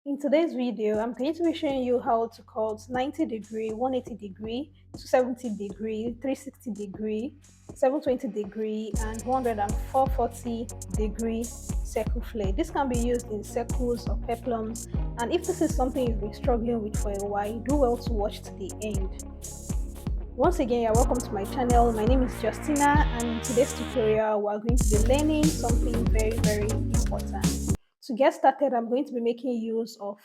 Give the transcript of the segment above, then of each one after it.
In today's video, I'm going to be showing you how to cut 90 degree, 180 degree, 270 degree, 360 degree, 720 degree, and 440 degree circle flare. This can be used in circles or peplums. And if this is something you've been struggling with for a while, do well to watch to the end. Once again, you're welcome to my channel. My name is Justina, and in today's tutorial, we're going to be learning something very important. To get started, I'm going to be making use of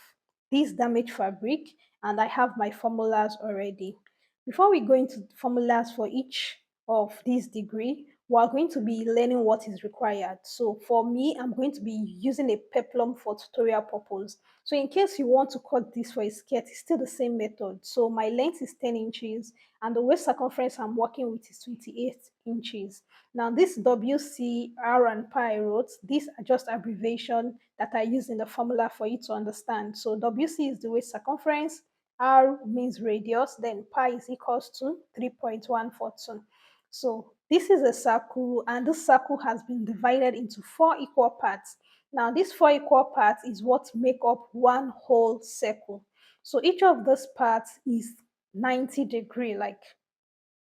this damaged fabric, and I have my formulas already. Before we go into formulas for each of these degree, we're going to be learning what is required. So for me, I'm going to be using a peplum for tutorial purpose. So in case you want to cut this for a skirt, it's still the same method. So my length is 10 inches and the waist circumference I'm working with is 28 inches. Now this WC, R and pi I wrote, these are just abbreviation that I use in the formula for you to understand. So WC is the waist circumference, R means radius, then pi is equals to 3.142. So this is a circle, and this circle has been divided into 4 equal parts. Now these 4 equal parts is what make up one whole circle. So each of those parts is 90 degree, like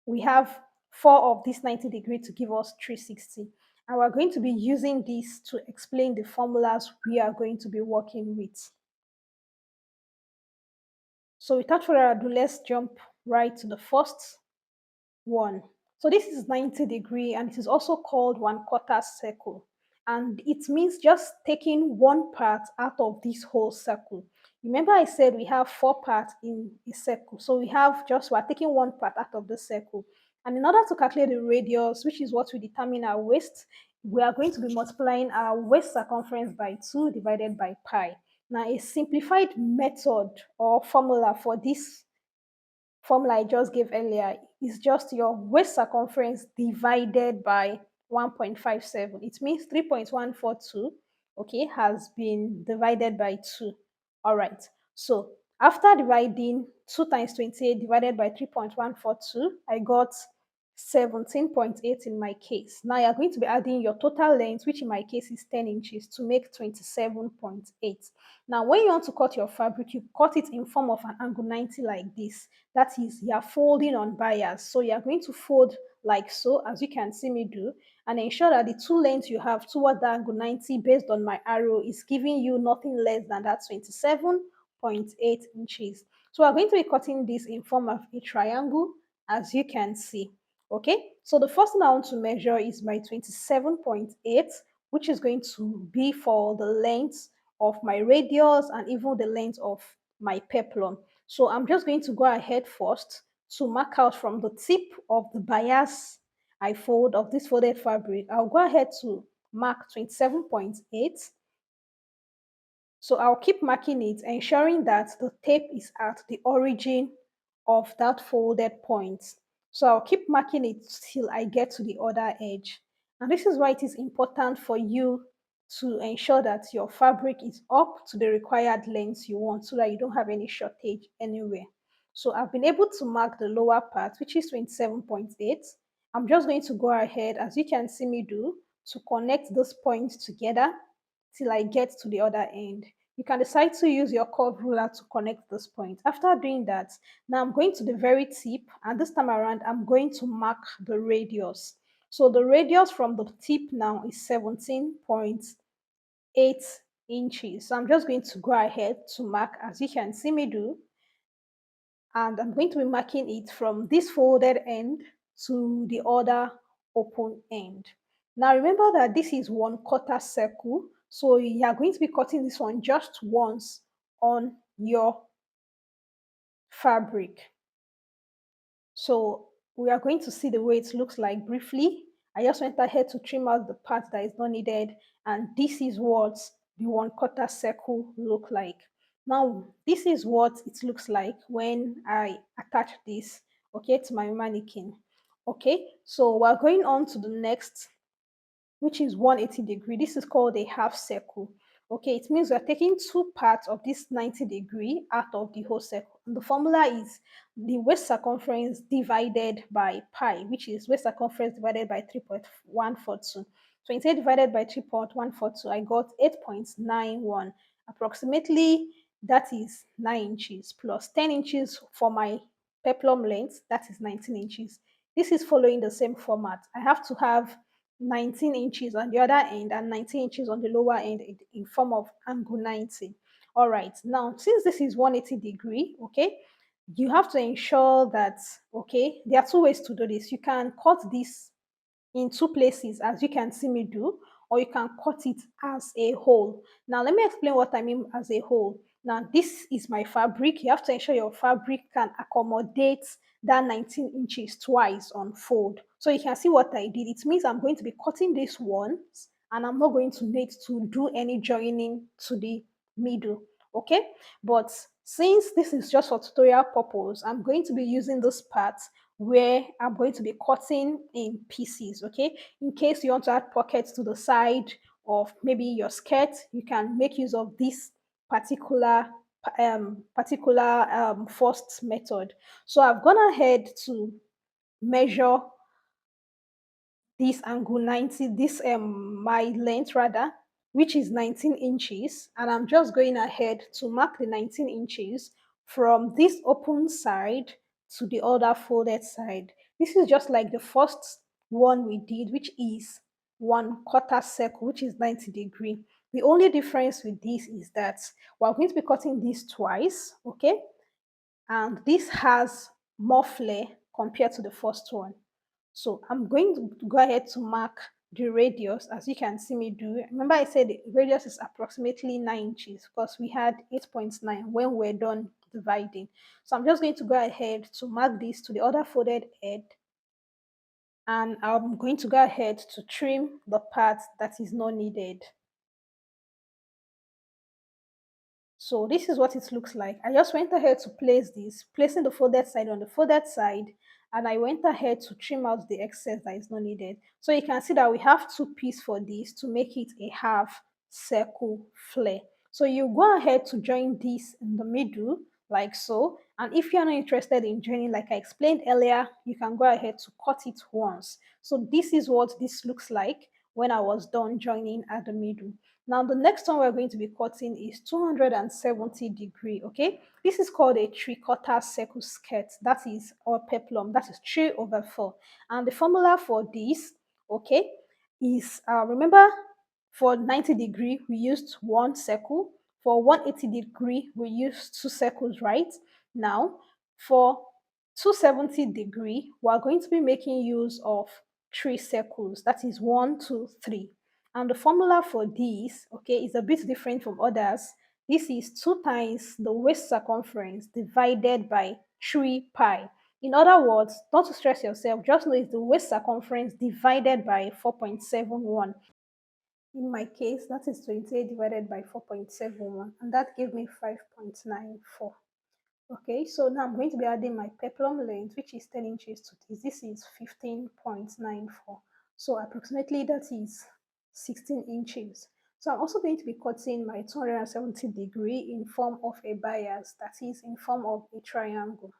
we have 4 of this 90 degree to give us 360. And we're going to be using this to explain the formulas we are going to be working with. So without further ado, let's jump right to the first one. So this is 90 degree and it is also called 1/4 circle. And it means just taking one part out of this whole circle. Remember I said we have 4 parts in a circle. So we're taking one part out of the circle. And in order to calculate the radius, which is what we determine our waist, we are going to be multiplying our waist circumference by 2 divided by pi. Now a simplified method or formula for this formula I just gave earlier is just your waist circumference divided by 1.57. It means 3.142, okay, has been divided by 2. All right. So after dividing 2 times 28 divided by 3.142, I got 17.8 in my case. Now you're going to be adding your total length, which in my case is 10 inches, to make 27.8. Now, when you want to cut your fabric, you cut it in form of an angle 90 like this. That is, you're folding on bias. So you're going to fold like so, as you can see me do, and ensure that the two lengths you have toward the angle 90 based on my arrow is giving you nothing less than that 27.8 inches. So we're going to be cutting this in form of a triangle, as you can see. Okay, so the first thing I want to measure is my 27.8, which is going to be for the length of my radius and even the length of my peplum. So I'm just going to go ahead first to mark out from the tip of the bias I fold of this folded fabric. I'll go ahead to mark 27.8. So I'll keep marking it, ensuring that the tape is at the origin of that folded point. So I'll keep marking it till I get to the other edge. And this is why it is important for you to ensure that your fabric is up to the required length you want so that you don't have any shortage anywhere. So I've been able to mark the lower part, which is 27.8. I'm just going to go ahead, as you can see me do, to connect those points together till I get to the other end. You can decide to use your curve ruler to connect this point. After doing that, now I'm going to the very tip, and this time around I'm going to mark the radius. So the radius from the tip now is 17.8 inches. So I'm just going to go ahead to mark, as you can see me do, and I'm going to be marking it from this folded end to the other open end. Now remember that this is 1/4 circle, so you are going to be cutting this one just once on your fabric. So we are going to see the way it looks like briefly. I just went ahead to trim out the part that is not needed, and this is what the 1/4 circle look like. Now, this is what it looks like when I attach this, okay, to my mannequin. Okay, so we're going on to the next, which is 180 degree. This is called a half circle. Okay, it means we're taking 2 parts of this 90 degree out of the whole circle. And the formula is the waist circumference divided by pi, which is waist circumference divided by 3.142. 28 divided by 3.142, I got 8.91, approximately that is 9 inches, plus 10 inches for my peplum length, that is 19 inches. This is following the same format. I have to have 19 inches on the other end and 19 inches on the lower end in form of angle 90. All right, now since this is 180-degree, okay, you have to ensure that, okay, there are two ways to do this. You can cut this in two places, as you can see me do, or you can cut it as a whole. Now, let me explain what I mean as a whole. Now, this is my fabric. You have to ensure your fabric can accommodate that 19 inches twice on fold. So you can see what I did. It means I'm going to be cutting this once, and I'm not going to need to do any joining to the middle. Okay, but since this is just for tutorial purpose, I'm going to be using this part where I'm going to be cutting in pieces. Okay, in case you want to add pockets to the side of maybe your skirt, you can make use of this particular first method. So I've gone ahead to measure this angle 90, this my length rather, which is 19 inches, and I'm just going ahead to mark the 19 inches from this open side to the other folded side. This is just like the first one we did, which is 1/4 circle, which is 90-degree. The only difference with this is that we're going to be cutting this twice, okay, and this has more flare compared to the first one. So I'm going to go ahead to mark the radius, as you can see me do. Remember I said the radius is approximately 9 inches because we had 8.9 when we're done dividing. So I'm just going to go ahead to mark this to the other folded edge, and I'm going to go ahead to trim the part that is not needed. So this is what it looks like. I just went ahead to place this, placing the folded side on the folded side, and I went ahead to trim out the excess that is not needed. So you can see that we have two pieces for this to make it a half circle flare. So you go ahead to join this in the middle like so. And if you're not interested in joining, like I explained earlier, you can go ahead to cut it once. So this is what this looks like when I was done joining at the middle. Now, the next one we're going to be cutting is 270-degree, okay? This is called a 3/4 circle skirt, that is, or peplum, that is 3/4. And the formula for this, okay, is, remember, for 90-degree, we used one circle. For 180-degree, we used two circles, right? Now, for 270-degree, we're going to be making use of three circles, that is 1, 2, 3. And the formula for this, okay, is a bit different from others. This is 2 times the waist circumference divided by 3 pi. In other words, not to stress yourself, just know it's the waist circumference divided by 4.71. In my case, that is 28 divided by 4.71, and that gave me 5.94. Okay, so now I'm going to be adding my peplum length, which is 10 inches to this. This is 15.94. So approximately that is 16 inches. So I'm also going to be cutting my 270-degree in form of a bias, that is in form of a triangle.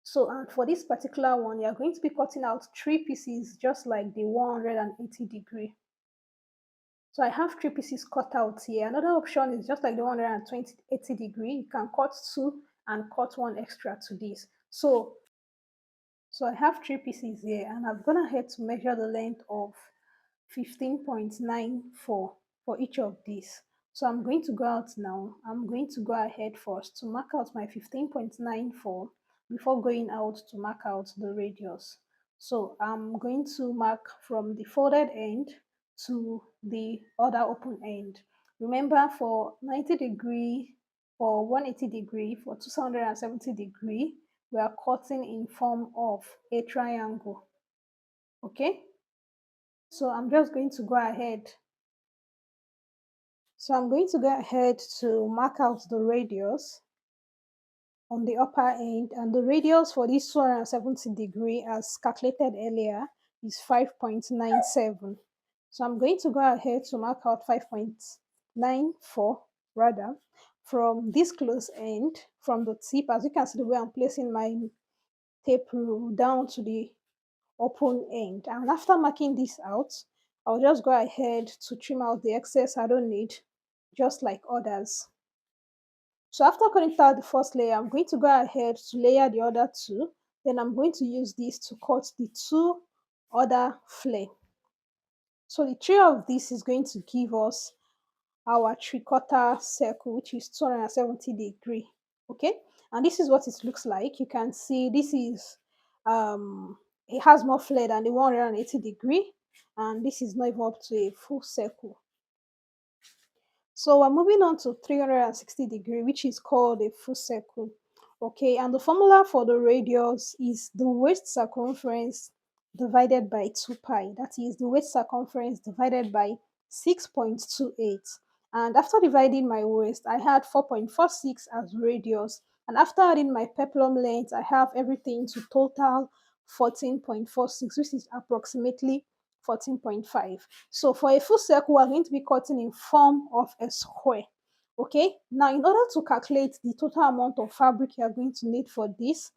So and for this particular one, you're going to be cutting out 3 pieces just like the 180-degree. So I have 3 pieces cut out here. Another option is just like the 180-degree, you can cut 2 and cut 1 extra to this. So I have 3 pieces here, and I've gone ahead to measure the length of 15.94 for each of these. So I'm going to go out now. I'm going to go ahead first to mark out my 15.94 before going out to mark out the radius. So I'm going to mark from the folded end to the other open end. Remember, for 90-degree, for 180-degree, for 270-degree, we are cutting in form of a triangle. Okay, so I'm just going to go ahead. So I'm going to go ahead to mark out the radius on the upper end, and the radius for this 270-degree, as calculated earlier, is 5.97. So I'm going to go ahead to mark out 5.94 rather from this close end, from the tip, as you can see the way I'm placing my tape rule down to the open end. And after marking this out, I'll just go ahead to trim out the excess I don't need, just like others. So after cutting out the first layer, I'm going to go ahead to layer the other two. Then I'm going to use this to cut the two other flare. So the three of this is going to give us our three-quarter circle, which is 270-degree. Okay, and this is what it looks like. You can see this is it has more flare than the 180-degree, and this is not even up to a full circle. So we're moving on to 360-degree, which is called a full circle. Okay, and the formula for the radius is the waist circumference divided by 2 pi. That is the waist circumference divided by 6.28. And after dividing my waist, I had 4.46 as radius. And after adding my peplum length, I have everything to total 14.46, which is approximately 14.5. So for a full circle, we're going to be cutting in form of a square. Okay, now in order to calculate the total amount of fabric you are going to need for this,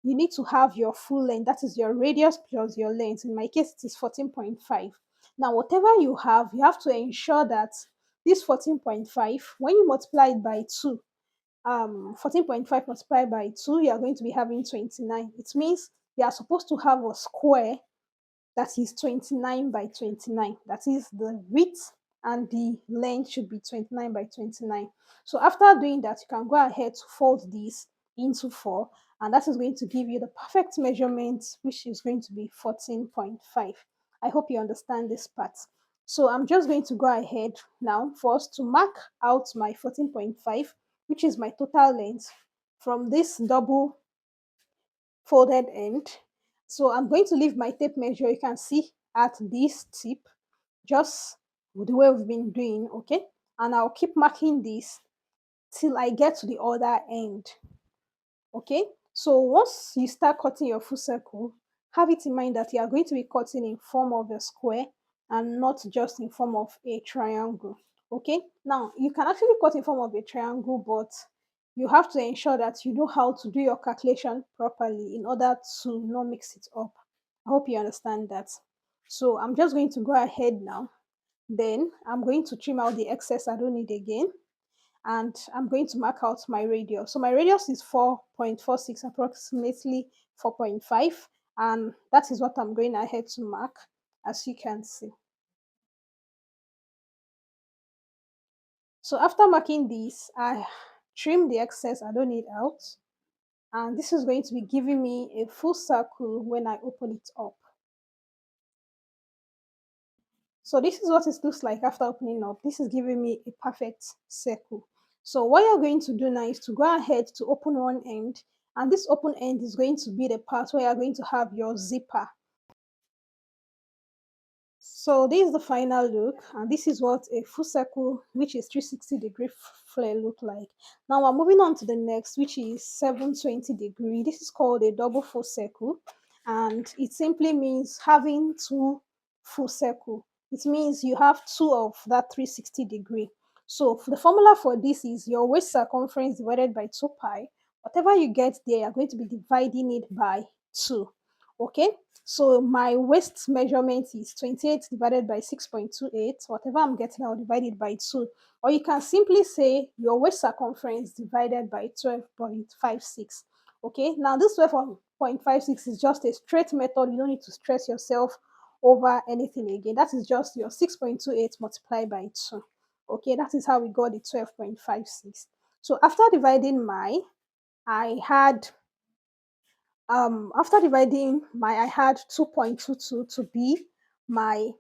you need to have your full length, that is your radius plus your length. In my case, it is 14.5. Now, whatever you have to ensure that this 14.5, when you multiply it by 2, 14.5 multiplied by 2, you are going to be having 29. It means you are supposed to have a square that is 29 by 29. That is the width and the length should be 29 by 29. So after doing that, you can go ahead to fold this into 4, and that is going to give you the perfect measurement, which is going to be 14.5. I hope you understand this part. So I'm just going to go ahead now first to mark out my 14.5, which is my total length from this double folded end. So I'm going to leave my tape measure. You can see at this tip, just the way we've been doing, okay? And I'll keep marking this till I get to the other end, okay? So once you start cutting your full circle, have it in mind that you are going to be cutting in form of a square and not just in form of a triangle, okay? Now, you can actually cut in form of a triangle, but you have to ensure that you know how to do your calculation properly in order to not mix it up. I hope you understand that. So I'm just going to go ahead now. Then I'm going to trim out the excess I don't need again, and I'm going to mark out my radius. So my radius is 4.46, approximately 4.5, and that is what I'm going ahead to mark, as you can see. So after marking this, I trim the excess I don't need out, and this is going to be giving me a full circle when I open it up. So this is what it looks like after opening up. This is giving me a perfect circle. So what you're going to do now is to go ahead to open one end, and this open end is going to be the part where you're going to have your zipper. So this is the final look, and this is what a full circle, which is 360-degree flare, look like. Now we're moving on to the next, which is 720-degree. This is called a double full circle, and it simply means having two full circle. It means you have two of that 360-degree. So the formula for this is your waist circumference divided by 2 pi. Whatever you get there, you're going to be dividing it by 2. Okay, so my waist measurement is 28 divided by 6.28. Whatever I'm getting, I'll divide it by 2. Or you can simply say your waist circumference divided by 12.56. Okay, now this 12.56 is just a straight method. You don't need to stress yourself over anything again. That is just your 6.28 multiplied by 2. Okay, that is how we got the 12.56. So after dividing I had after dividing I had 2.22 to be my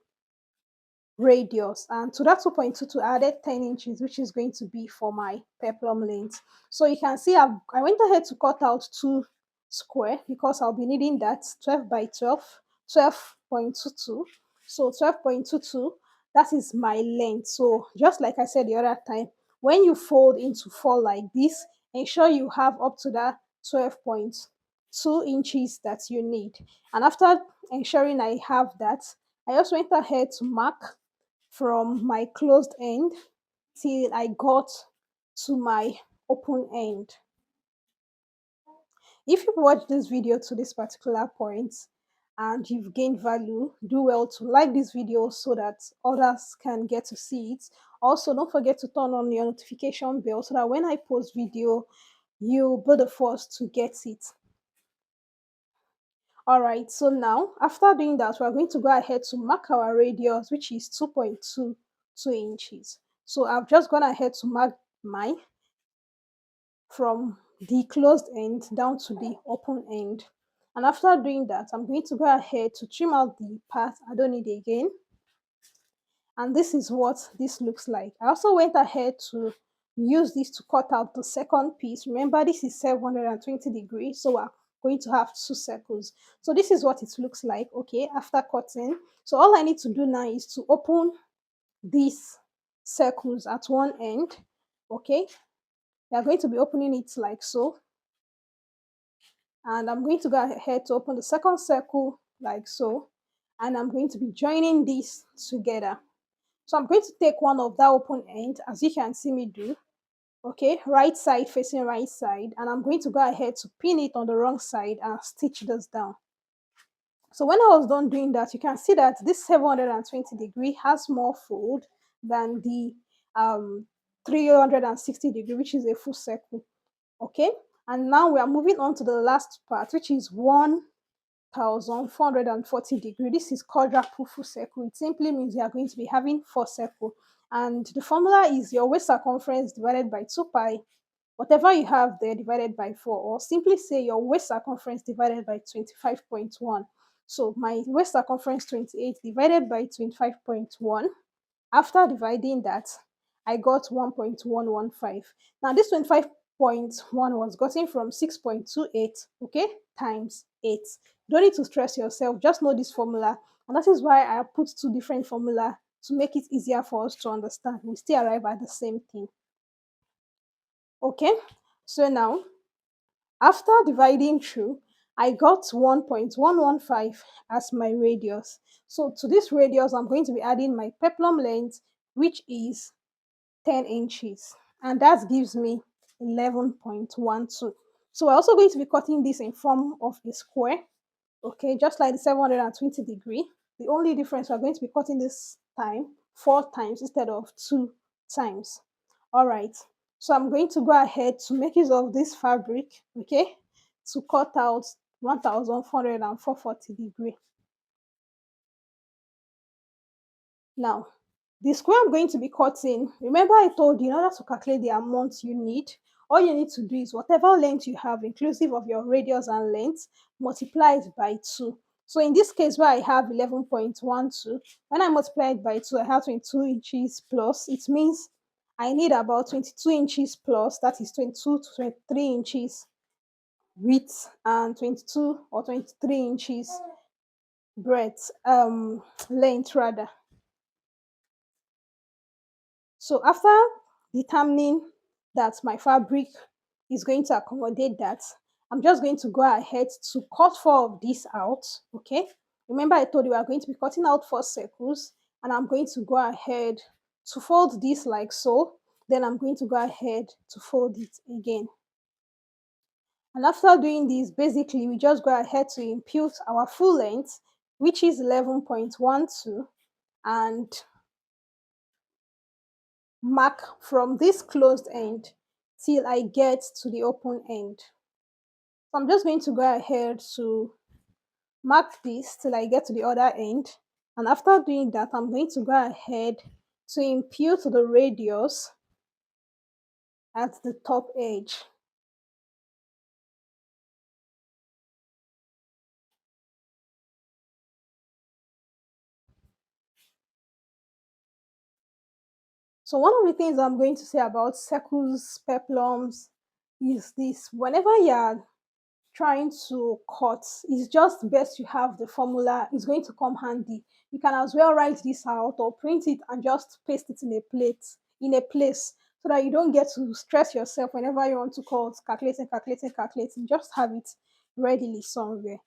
radius, and to that 2.22 I added 10 inches, which is going to be for my peplum length. So you can see I went ahead to cut out two square because I'll be needing that 12 by 12, 12.22. So 12.22, that is my length. So just like I said the other time, when you fold into 4 like this, ensure you have up to that 12.2 inches that you need. And after ensuring I have that, I also went ahead to mark from my closed end till I got to my open end. If you watch this video to this particular point, and you've gained value, do well to like this video so that others can get to see it. Also, don't forget to turn on your notification bell so that when I post video, you'll be the first to get it. All right, so now after doing that, we're going to go ahead to mark our radius, which is 2.22 inches. So I've just gone ahead to mark mine from the closed end down to the open end. And after doing that, I'm going to go ahead to trim out the part I don't need again. And this is what this looks like. I also went ahead to use this to cut out the second piece. Remember, this is 720 degrees, so we're going to have two circles. So this is what it looks like, okay, after cutting. So all I need to do now is to open these circles at one end, okay. You're going to be opening it like so, and I'm going to go ahead to open the second circle like so, and I'm going to be joining these together. So I'm going to take one of that open end, as you can see me do, okay, right side facing right side, and I'm going to go ahead to pin it on the wrong side and stitch this down. So when I was done doing that, you can see that this 720 degree has more fold than the 360 degree, which is a full circle, okay. And now we are moving on to the last part, which is 1440 degree. This is quadruple full circle. It simply means you are going to be having four circle, and the formula is your waist circumference divided by 2 pi, whatever you have there, divided by 4, or simply say your waist circumference divided by 25.1. So my waist circumference 28 divided by 25.1. After dividing that, I got 1.115. Now this 25.1 was gotten from 6.28, okay, times 8. Don't need to stress yourself, just know this formula. And that is why I put two different formula to make it easier for us to understand. We still arrive at the same thing. Okay, so now after dividing through, I got 1.115 as my radius. So to this radius, I'm going to be adding my peplum length, which is 10 inches, and that gives me 11.12. So we're also going to be cutting this in form of a square, okay, just like the 720 degree. The only difference, we're going to be cutting this time 4 times instead of 2 times. All right, so I'm going to go ahead to make use of this fabric, okay, to cut out 1440 degree. Now, the square I'm going to be cutting, remember I told you in order to calculate the amount you need, all you need to do is whatever length you have, inclusive of your radius and length, multiply it by 2. So in this case, where I have 11.12, when I multiply it by 2, I have 22 inches plus. It means I need about 22 inches plus, that is 22 to 23 inches width and 22 or 23 inches breadth, length rather. So after determining that my fabric is going to accommodate that, I'm just going to go ahead to cut 4 of these out, okay? Remember I told you we are going to be cutting out 4 circles, and I'm going to go ahead to fold this like so. Then I'm going to go ahead to fold it again. And after doing this, basically we just go ahead to impute our full length, which is 11.12, and mark from this closed end till I get to the open end. So I'm just going to go ahead to mark this till I get to the other end. And after doing that, I'm going to go ahead to impute the radius at the top edge. So one of the things I'm going to say about circles, peplums, is this: whenever you're trying to cut, it's just best you have the formula. It's going to come handy. You can as well write this out or print it and just paste it in a place, so that you don't get to stress yourself whenever you want to cut, calculating. Just have it readily somewhere.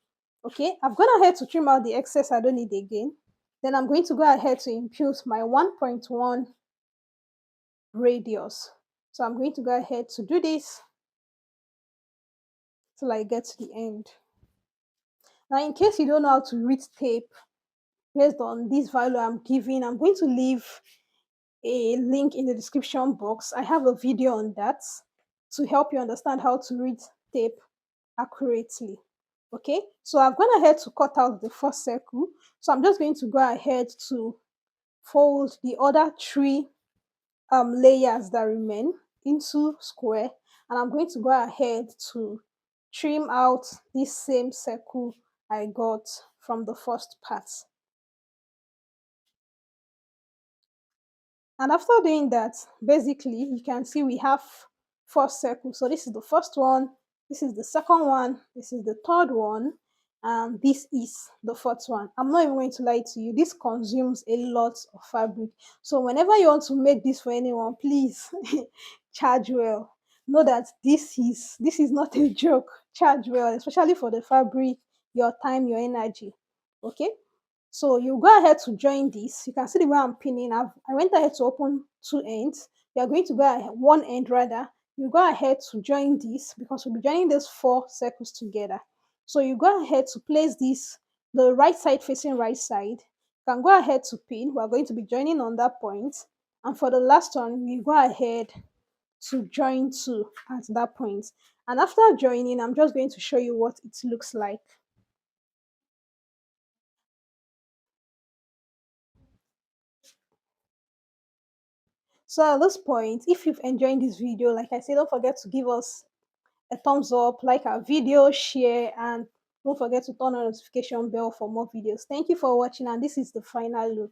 Okay, I've gone ahead to trim out the excess I don't need again. Then I'm going to go ahead to impute my 1.1 radius. So I'm going to go ahead to do this till I get to the end. Now, in case you don't know how to read tape based on this value I'm giving, I'm going to leave a link in the description box. I have a video on that to help you understand how to read tape accurately. Okay, so I've gone ahead to cut out the first circle. So I'm just going to go ahead to fold the other three layers that remain into square, and I'm going to go ahead to trim out this same circle I got from the first part. And after doing that, basically, you can see we have four circles. So this is the first one, this is the second one, this is the third one, and this is the fourth one. I'm not even going to lie to you, this consumes a lot of fabric. So whenever you want to make this for anyone, please charge well. Know that this is not a joke. Charge well, especially for the fabric, your time, your energy. Okay, so you go ahead to join this. You can see the way I'm pinning. I went ahead to open two ends. You are going to go ahead, one end rather. You go ahead to join this because we'll be joining these four circles together. So you go ahead to place this, the right side facing right side. You can go ahead to pin. We're going to be joining on that point. And for the last one, we go ahead to join two at that point. And after joining, I'm just going to show you what it looks like. So at this point, if you've enjoyed this video, like I said, don't forget to give us a thumbs up, like our video, share, and don't forget to turn on the notification bell for more videos. Thank you for watching, and this is the final look.